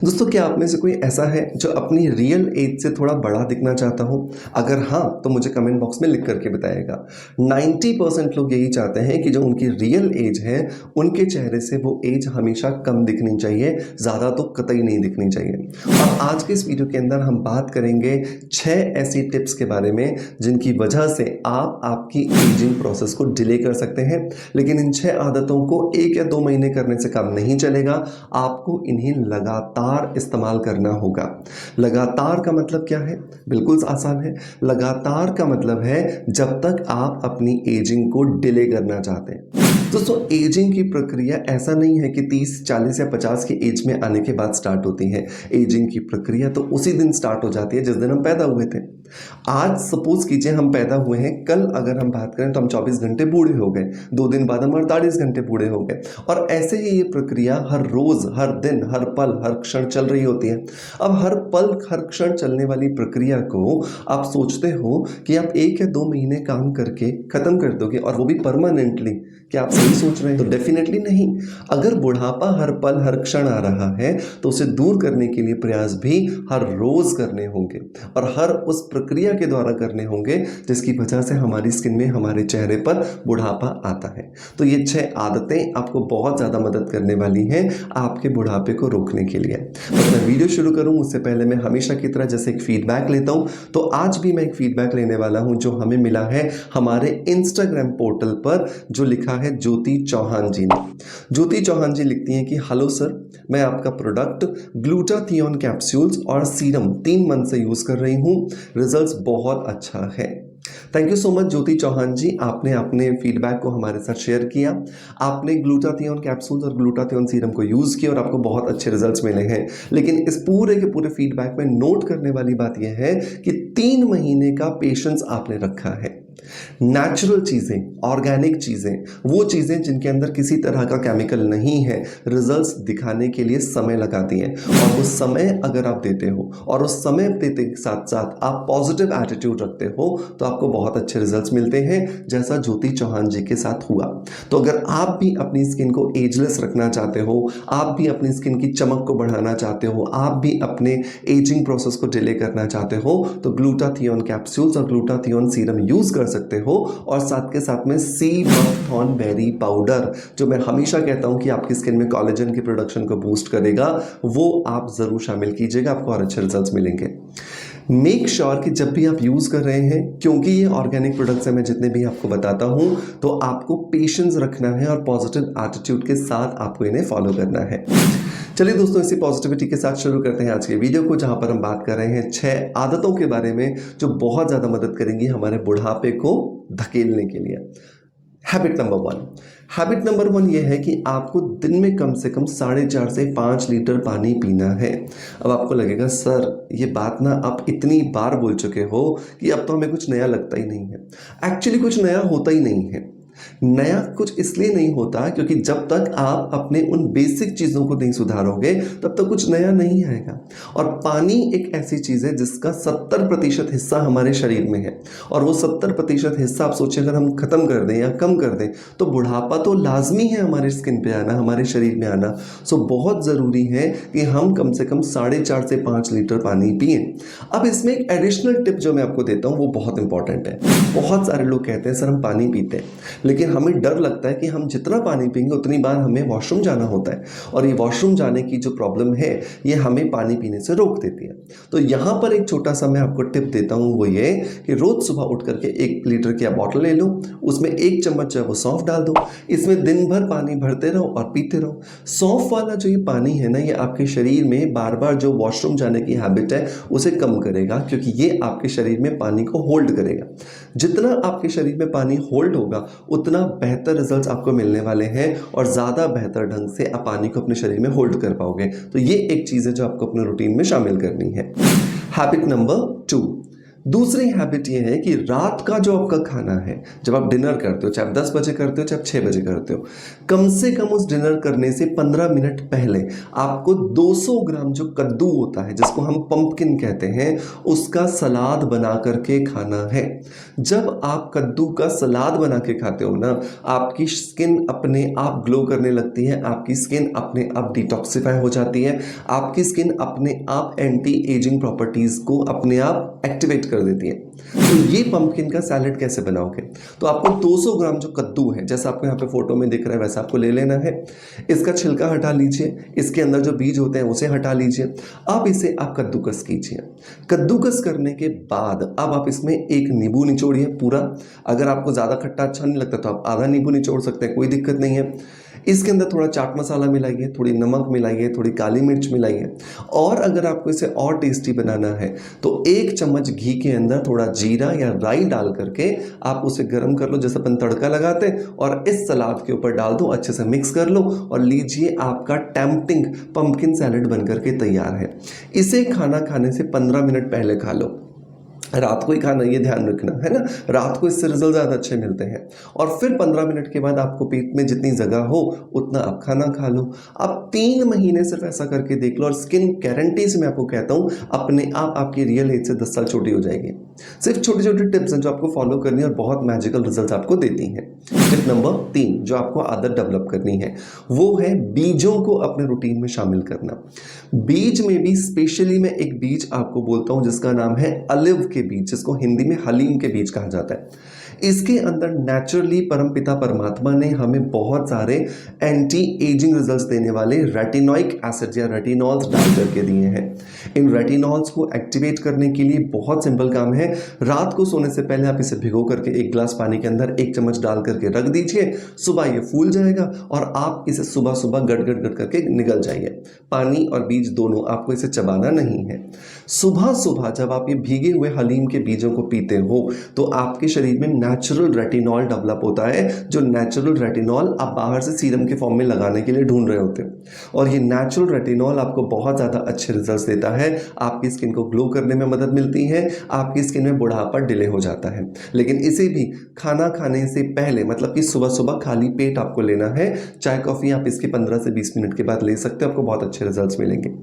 दोस्तों, क्या आप में से कोई ऐसा है जो अपनी रियल एज से थोड़ा बड़ा दिखना चाहता हो? अगर हाँ, तो मुझे कमेंट बॉक्स में लिख करके बताइएगा। 90% लोग यही चाहते हैं कि जो उनकी रियल एज है, उनके चेहरे से वो एज हमेशा कम दिखनी चाहिए, ज़्यादा तो कतई नहीं दिखनी चाहिए। और आज के इस वीडियो के अंदर हम बात करेंगे 6 ऐसी टिप्स के बारे में, जिनकी वजह से आप आपकी एजिंग प्रोसेस को डिले कर सकते हैं। लेकिन इन 6 आदतों को 1 या 2 महीने करने से काम नहीं चलेगा, आपको इन्हें लगातार इस्तेमाल करना होगा। लगातार का मतलब क्या है? बिल्कुल आसान है। लगातार का मतलब है जब तक आप अपनी एजिंग को डिले करना चाहते हैं। दोस्तों, एजिंग की प्रक्रिया ऐसा नहीं है कि 30, 40 या 50 की एज में आने के बाद स्टार्ट होती है। एजिंग की प्रक्रिया तो उसी दिन स्टार्ट हो जाती है जिस दिन हम पैदा हुए थे। आज सपोज कीजिए हम पैदा हुए हैं, कल अगर हम बात करें तो हम 24 घंटे बूढ़े हो गए, 2 दिन बाद हम 48 घंटे बूढ़े हो गए। और ऐसे ही ये प्रक्रिया हर रोज, हर दिन, हर पल, हर क्षण चल रही होती है। अब हर पल, हर क्षण चलने वाली प्रक्रिया को आप सोचते हो कि आप 1 या 2 महीने काम करके खत्म कर दोगे, और वो भी परमानेंटली। क्या आप सही सोच रहे हैं? तो डेफिनेटली नहीं। अगर बुढ़ापा हर पल, हर क्षण आ रहा है, तो उसे दूर करने के लिए प्रयास भी हर रोज करने होंगे, और हर उस प्रक्रिया के द्वारा करने होंगे जिसकी वजह से हमारी स्किन में, हमारे चेहरे पर बुढ़ापा आता है। तो ये 6 आदतें आपको बहुत ज़्यादा मदद करने वाली हैं आपके बुढ़ापे को रोकने के लिए। तो मैं वीडियो शुरू करूं उससे पहले मैं हमेशा की तरह जैसे एक फीडबैक लेता हूं, तो आज भी मैं एक फीडबैक लेने वाला हूं जो हमें मिला है हमारे इंस्टाग्राम पोर्टल पर, जो लिखा है ज्योति चौहान जी ने। ज्योति चौहान जी लिखती हैं कि हेलो सर, मैं आपका प्रोडक्ट ग्लूटाथियोन कैप्सूल्स और सीरम 3 मंथ से यूज़ कर रही हूँ। रिजल्ट्स बहुत अच्छा है। थैंक यू सो मच ज्योति चौहान जी, आपने अपने फीडबैक को हमारे साथ शेयर किया। आपने ग्लूटाथियोन कैप्सूल्स और ग्लूटाथियोन सीरम को यूज़ किया और आपको बहुत अच्छे रिजल्ट्स मिले हैं। लेकिन इस पूरे के पूरे फीडबैक में नोट करने वाली बात यह है कि 3 महीने का पेशेंस आपने रखा है। नेचुरल चीज़ें, ऑर्गेनिक चीज़ें, वो चीज़ें जिनके अंदर किसी तरह का केमिकल नहीं है, रिजल्ट्स दिखाने के लिए समय लगाती हैं। और वो समय अगर आप देते हो और उस समय देते के साथ साथ आप पॉजिटिव एटीट्यूड रखते हो, तो आपको बहुत अच्छे रिजल्ट्स मिलते हैं, जैसा ज्योति चौहान जी के साथ हुआ। तो अगर आप भी अपनी स्किन को एजलेस रखना चाहते हो, आप भी अपनी स्किन की चमक को बढ़ाना चाहते हो, आप भी अपने एजिंग प्रोसेस को डिले करना चाहते हो, तो ग्लूटाथियोन कैप्सूल्स और ग्लूटाथियोन सीरम यूज़ कर सकते हो। और साथ के साथ में सी बकथॉर्न बेरी पाउडर, जो मैं हमेशा कहता हूं कि आपकी स्किन में कोलेजन की प्रोडक्शन को बूस्ट करेगा, वो आप जरूर शामिल कीजिएगा, आपको और अच्छे रिजल्ट्स मिलेंगे। मेक श्योर कि जब भी आप यूज़ कर रहे हैं, क्योंकि ये ऑर्गेनिक प्रोडक्ट्स हैं, मैं जितने भी आपको बताता हूं, तो आपको पेशेंस रखना है और पॉजिटिव एटीट्यूड के साथ आपको इन्हें फॉलो करना है। चलिए दोस्तों, इसी पॉजिटिविटी के साथ शुरू करते हैं आज के वीडियो को, जहां पर हम बात कर रहे हैं 6 आदतों के बारे में जो बहुत ज़्यादा मदद करेंगी हमारे बुढ़ापे को धकेलने के लिए। Habit number 1। हैबिट नंबर 1 ये है कि आपको दिन में कम से कम 4.5 से 5 लीटर पानी पीना है। अब आपको लगेगा सर, ये बात ना आप इतनी बार बोल चुके हो कि अब तो हमें कुछ नया लगता ही नहीं है। एक्चुअली कुछ नया होता ही नहीं है। नया कुछ इसलिए नहीं होता क्योंकि जब तक आप अपने उन बेसिक चीज़ों को नहीं सुधारोगे, तब तक कुछ नया नहीं आएगा। और पानी एक ऐसी चीज़ है जिसका 70% हिस्सा हमारे शरीर में है, और वो 70% हिस्सा आप सोचिए अगर हम खत्म कर दें या कम कर दें, तो बुढ़ापा तो लाजमी है हमारे स्किन पे आना, हमारे शरीर में आना। सो बहुत ज़रूरी है कि हम कम से कम 4.5 से 5 लीटर पानी पिएं। अब इसमें एक एडिशनल टिप जो मैं आपको देता हूँ, वो बहुत इंपॉर्टेंट है। बहुत सारे लोग कहते हैं सर हम पानी पीते हैं, लेकिन हमें डर लगता है कि हम जितना पानी पिएंगे उतनी बार हमें वॉशरूम जाना होता है, और ये वॉशरूम जाने की जो प्रॉब्लम है, ये हमें पानी पीने से रोक देती है। तो यहाँ पर एक छोटा सा मैं आपको टिप देता हूँ, वो ये कि रोज़ सुबह उठ करके 1 लीटर की आप बॉटल ले लो, उसमें 1 चम्मच जो है वो सौंफ डाल दो, इसमें दिन भर पानी भरते रहो और पीते रहो। सौंफ वाला जो ये पानी है ना, ये आपके शरीर में बार बार जो वॉशरूम जाने की हैबिट है उसे कम करेगा, क्योंकि ये आपके शरीर में पानी को होल्ड करेगा। जितना आपके शरीर में पानी होल्ड होगा, उतना बेहतर रिजल्ट्स आपको मिलने वाले हैं, और ज़्यादा बेहतर ढंग से आप पानी को अपने शरीर में होल्ड कर पाओगे। तो ये एक चीज़ है जो आपको अपने रूटीन में शामिल करनी है। Habit number 2। दूसरी हैबिट ये है कि रात का जो आपका खाना है, जब आप डिनर करते हो, चाहे आप 10 बजे करते हो चाहे आप 6 बजे करते हो, कम से कम उस डिनर करने से 15 मिनट पहले आपको 200 ग्राम जो कद्दू होता है, जिसको हम पंपकिन कहते हैं, उसका सलाद बना करके खाना है। जब आप कद्दू का सलाद बना के खाते हो ना, आपकी स्किन अपने आप ग्लो करने लगती है, आपकी स्किन अपने आप डिटॉक्सिफाई हो जाती है, आपकी स्किन अपने आप एंटी एजिंग प्रॉपर्टीज़ को अपने आप एक्टिवेट कर देती है। तो ये पंपकिन का सैलेड कैसे बनाओगे? तो आपको 200 ग्राम जो कद्दू है, जैसा आपको यहाँ पे फोटो में दिख रहा है वैसा आपको ले लेना है। इसका छिलका हटा लीजिए, इसके अंदर जो बीज होते हैं उसे हटा लीजिए। अब इसे आप कद्दूकस कीजिए। कद्दूकस करने के बाद अब आप इसमें एक नींबू निचोड़िए पूरा। अगर आपको ज़्यादा खट्टा अच्छा नहीं लगता तो आप आधा नींबू निचोड़ सकते हैं, कोई दिक्कत नहीं है। इसके अंदर थोड़ा चाट मसाला मिलाइए, थोड़ी नमक मिलाइए, थोड़ी काली मिर्च मिलाइए, और अगर आपको इसे और टेस्टी बनाना है तो 1 चम्मच घी के अंदर थोड़ा जीरा या राई डाल करके आप उसे गर्म कर लो, जैसे अपन तड़का लगाते हैं, और इस सलाद के ऊपर डाल दो, अच्छे से मिक्स कर लो और लीजिए, आपका टेम्पटिंग पंपकिन सैलेड बन करके तैयार है। इसे खाना खाने से 15 मिनट पहले खा लो। रात को ही खाना, ये ध्यान रखना है ना, रात को इससे रिजल्ट ज़्यादा अच्छे मिलते हैं। और फिर 15 मिनट के बाद आपको पेट में जितनी जगह हो उतना आप खाना खा लो। आप 3 महीने सिर्फ ऐसा करके देख लो और स्किन गारंटी से मैं आपको कहता हूँ अपने आप आपकी रियल एज से 10 साल छोटी हो जाएगी। सिर्फ छोटी छोटी टिप्स हैं जो आपको फॉलो करनी है और बहुत मैजिकल रिजल्ट आपको देती हैं। टिप नंबर 3 जो आपको आदत डेवलप करनी है वो है बीजों को अपने रूटीन में शामिल करना। बीज में भी स्पेशली मैं एक बीज आपको बोलता हूं जिसका नाम है अलिव के बीज, जिसको हिंदी में हलीम के बीज कहा जाता है। इसके अंदर नेचुरली परमपिता परमात्मा ने हमें बहुत सारे एंटी एजिंग रिजल्ट्स देने वाले रेटिनोइक एसिड या रेटिनॉल्स डाल करके दिए हैं। इन रेटिनॉल्स को एक्टिवेट करने के लिए बहुत सिंपल काम है। रात को सोने से पहले आप इसे भिगो करके 1 गिलास पानी के अंदर 1 चम्मच डाल करके रख दीजिए। सुबह ये फूल जाएगा और आप इसे सुबह सुबह गट गट गट करके निगल जाइए। पानी और बीज दोनों, आपको इसे चबाना नहीं है। सुबह सुबह जब आप ये भीगे हुए हलीम के बीजों को पीते हो तो आपके शरीर में नेचुरल रेटिनॉल डेवलप होता है। जो नेचुरल रेटिनॉल आप बाहर से सीरम के फॉर्म में लगाने के लिए ढूंढ रहे होते हैं, और ये नेचुरल रेटिनॉल आपको बहुत ज़्यादा अच्छे रिजल्ट्स देता है। आपकी स्किन को ग्लो करने में मदद मिलती है, आपकी स्किन में बुढ़ापा डिले हो जाता है। लेकिन इसे भी खाना खाने से पहले, मतलब कि सुबह सुबह खाली पेट आपको लेना है। चाय कॉफ़ी आप इसके 15 से 20 मिनट के बाद ले सकते हो, आपको बहुत अच्छे रिजल्ट्स मिलेंगे।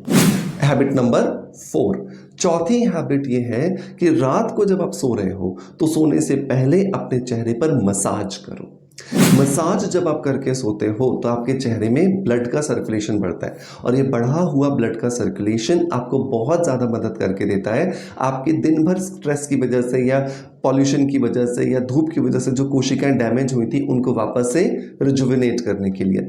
हैबिट नंबर 4, चौथी हैबिट ये है कि रात को जब आप सो रहे हो तो सोने से पहले अपने चेहरे पर मसाज करो। मसाज जब आप करके सोते हो तो आपके चेहरे में ब्लड का सर्कुलेशन बढ़ता है, और ये बढ़ा हुआ ब्लड का सर्कुलेशन आपको बहुत ज़्यादा मदद करके देता है आपके दिन भर स्ट्रेस की वजह से या पॉल्यूशन की वजह से या धूप की वजह से जो कोशिकाएं डैमेज हुई थी उनको वापस से रिजुविनेट करने के लिए।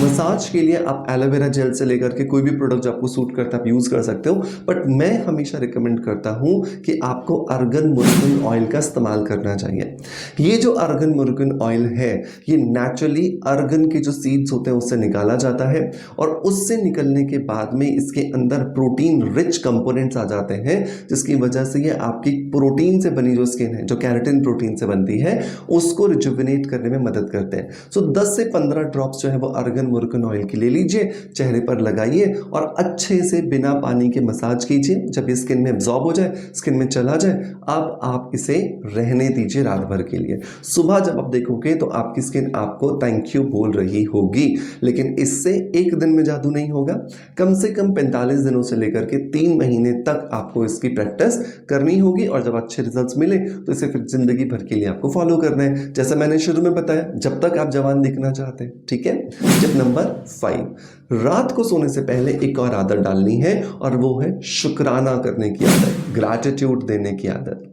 मसाज के लिए आप एलोवेरा जेल से लेकर के कोई भी प्रोडक्ट जो आपको सूट करता है आप यूज़ कर सकते हो, बट मैं हमेशा रिकमेंड करता हूँ कि आपको अर्गन मुर्गन ऑयल का इस्तेमाल करना चाहिए। ये जो अर्गन मुर्गन ऑयल है ये नेचुरली अर्गन के जो सीड्स होते हैं उससे निकाला जाता है, और उससे निकलने के बाद में इसके अंदर प्रोटीन रिच कंपोनेंट्स आ जाते हैं, जिसकी वजह से ये आपकी प्रोटीन से बनी जो स्किन है, जो कैरेटिन प्रोटीन से बनती है, उसको रिजुविनेट करने में मदद करते हैं। सो 10 से 15 ड्रॉप्स जो है वो अर्गन मुर्गन ऑयल की ले लीजिए, चेहरे पर लगाइए और अच्छे से बिना पानी के मसाज कीजिए। जब ये स्किन में एब्जॉर्ब हो जाए, स्किन में चला जाए, अब आप इसे रहने दीजिए रात भर के लिए। सुबह जब आप देखोगे तो आपकी स्किन आपको थैंक यू बोल रही होगी। लेकिन इससे एक दिन में जादू नहीं होगा, कम से कम 45 दिनों से लेकर के 3 महीने तक आपको इसकी प्रैक्टिस करनी होगी, और जब अच्छे रिजल्ट्स मिले तो इसे फिर जिंदगी भर के लिए आपको फॉलो करना है, जैसा मैंने शुरू में बताया, जब तक आप जवान दिखना चाहते हैं। ठीक है। टिप नंबर 5, रात को सोने से पहले एक और आदत डालनी है, और वो है शुक्राना करने की आदत, ग्रैटिट्यूड देने की आदत।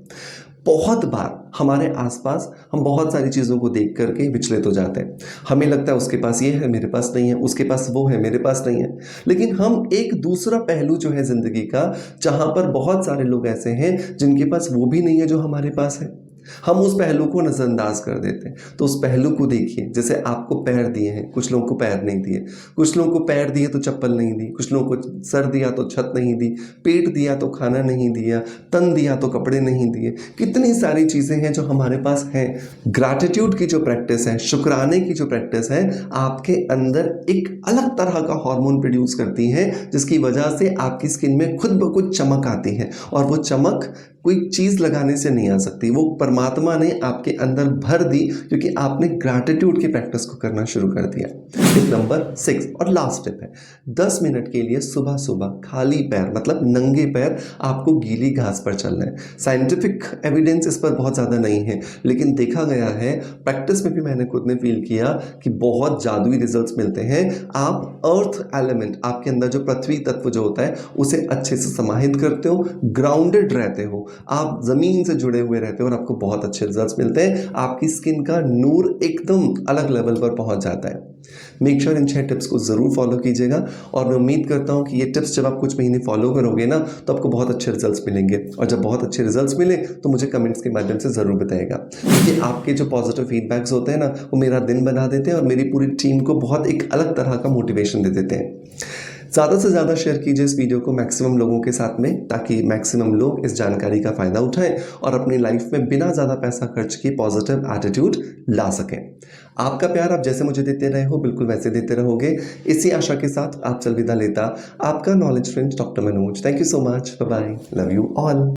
बहुत बार हमारे आसपास हम बहुत सारी चीज़ों को देख करके विचलित हो जाते हैं। हमें लगता है उसके पास ये है, मेरे पास नहीं है, उसके पास वो है, मेरे पास नहीं है। लेकिन हम एक दूसरा पहलू जो है ज़िंदगी का, जहाँ पर बहुत सारे लोग ऐसे हैं जिनके पास वो भी नहीं है जो हमारे पास है, हम उस पहलू को नज़रअंदाज कर देते हैं। तो उस पहलू को देखिए, जैसे आपको पैर दिए हैं, कुछ लोगों को पैर नहीं दिए, कुछ लोगों को पैर दिए तो चप्पल नहीं दी, कुछ लोगों को सर दिया तो छत नहीं दी, पेट दिया तो खाना नहीं दिया, तन दिया तो कपड़े नहीं दिए। कितनी सारी चीज़ें हैं जो हमारे पास हैं। ग्रैटिट्यूड की जो प्रैक्टिस है, शुक्राने की जो प्रैक्टिस है, आपके अंदर एक अलग तरह का हार्मोन प्रोड्यूस करती है, जिसकी वजह से आपकी स्किन में खुद ब खुद चमक आती है, और वो चमक कोई चीज़ लगाने से नहीं आ सकती, वो परमात्मा ने आपके अंदर भर दी क्योंकि आपने ग्रैटिट्यूड की प्रैक्टिस को करना शुरू कर दिया। टिप नंबर 6 और लास्ट टिप है, 10 मिनट के लिए सुबह सुबह खाली पैर मतलब नंगे पैर आपको गीली घास पर चलना है। साइंटिफिक एविडेंस इस पर बहुत ज़्यादा नहीं है, लेकिन देखा गया है, प्रैक्टिस में भी मैंने खुद ने फील किया कि बहुत जादुई रिजल्ट्स मिलते हैं। आप अर्थ एलिमेंट, आपके अंदर जो पृथ्वी तत्व जो होता है उसे अच्छे से समाहित करते हो, ग्राउंडेड रहते हो, आप ज़मीन से जुड़े हुए रहते हो और आपको बहुत अच्छे रिजल्ट्स मिलते हैं। आपकी स्किन का नूर एकदम अलग लेवल पर पहुंच जाता है। मेक श्योर इन 6 टिप्स को ज़रूर फॉलो कीजिएगा और मैं उम्मीद करता हूं कि ये टिप्स जब आप कुछ महीने फॉलो करोगे ना तो आपको बहुत अच्छे रिजल्ट्स मिलेंगे, और जब बहुत अच्छे रिजल्ट्स मिले तो मुझे कमेंट्स के माध्यम से ज़रूर बताइएगा, क्योंकि आपके जो पॉजिटिव फीडबैक्स होते हैं ना वो मेरा दिन बना देते हैं और मेरी पूरी टीम को बहुत एक अलग तरह का मोटिवेशन दे देते हैं। ज़्यादा से ज़्यादा शेयर कीजिए इस वीडियो को मैक्सिमम लोगों के साथ में, ताकि मैक्सिमम लोग इस जानकारी का फ़ायदा उठाएं और अपनी लाइफ में बिना ज़्यादा पैसा खर्च किए पॉजिटिव एटीट्यूड ला सकें। आपका प्यार आप जैसे मुझे देते रहे हो बिल्कुल वैसे देते रहोगे, इसी आशा के साथ आपसे अलविदा लेता आपका knowledge friend doctor Manoj. Thank you so much, bye bye, love you all.